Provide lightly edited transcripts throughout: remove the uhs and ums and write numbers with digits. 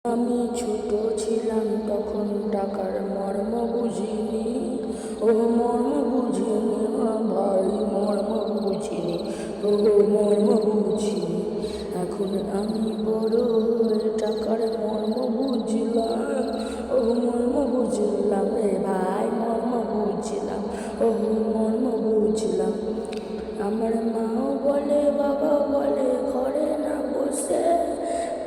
আমি ছোট ছিলাম তখন টাকার মর্ম বুঝিনি, ও মর্ম বুঝিনি ভাই, মর্ম বুঝিনি, ও মর্ম বুঝিনি। এখন আমি বড় হয়ে টাকার মর্ম বুঝলাম, ও মর্ম বুঝলাম রে ভাই, মর্ম বুঝলাম, ও মর্ম বুঝলাম। আমার মাও বলে, বাবা বলে, ঘরে না বসে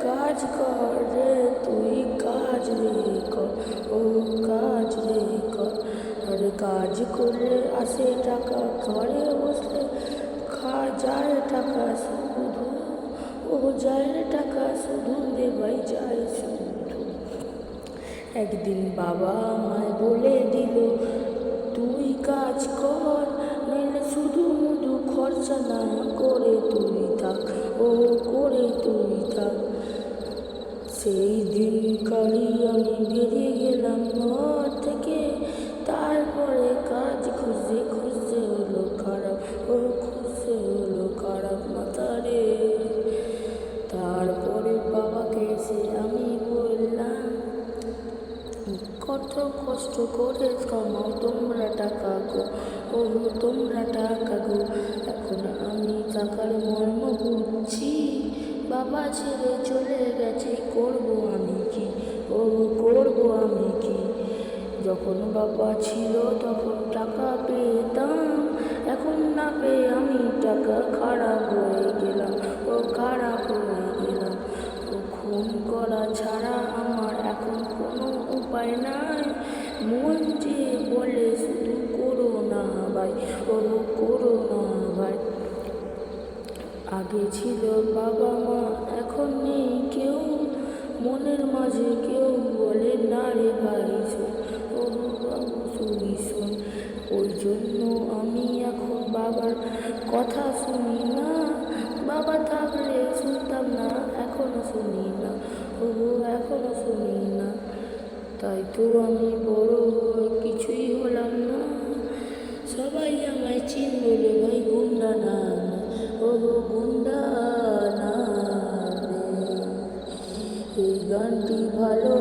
কাজ কর রে তুই, কাজ রে কর, ও কাজ রে কর। আর কাজ করলে আসে টাকা, ঘরে বসলে যায় টাকা শুধু, ও যায় টাকা শুধু রে ভাই, যায় শুধু। একদিন বাবা আমায় বলে দিল, তুই কাজ কর, নইলে শুধু মুধু খরচা না করে তুই থাক, ও করে তুই থাক। সেই দিনকারই আমি বেরিয়ে গেলাম ঘর থেকে, তারপরে কাজ খুঁজে খুঁজে হলো খারাপ, ও খুঁজে হলো খারাপ মাথা রে। তারপরে বাবাকে এসে আমি বললাম, কত কষ্ট করে কামাও তোমরা টাকা গো, ও তোমরা টাকা গো। এখন আমি টাকার মর্ম বুঝছি, বাবা ছেড়ে চলে গেছে, করবো আমি কি, ও করবো আমি কি। যখন বাবা ছিল তখন টাকা পেতাম, এখন না পেয়ে আমি টাকা খারাপ হয়ে গেলাম, ও খারাপ হয়ে গেলাম। ও খুন করা ছাড়া আমার এখন কোনো উপায় নাই, মন যে বলে শুধু করো না ভাই, ও করো না ভাই। আগে ছিল বাবা মা, এখন নেই কেউ, মনের মাঝে কেউ বলে না রে ভাই শোন, ও বাবু শুনি শোন। ওই জন্য আমি এখন বাবার কথা শুনি না, বাবা থাকলে শুনতাম না, এখনো শুনি না, ও এখনো শুনি না। তাই তো আমি বড় কিছুই হলাম না, সবাই আমায় চিনবে রে ভাই, গুন্ডা না, ও গুন্ডা না রে। এই গানটি ভালো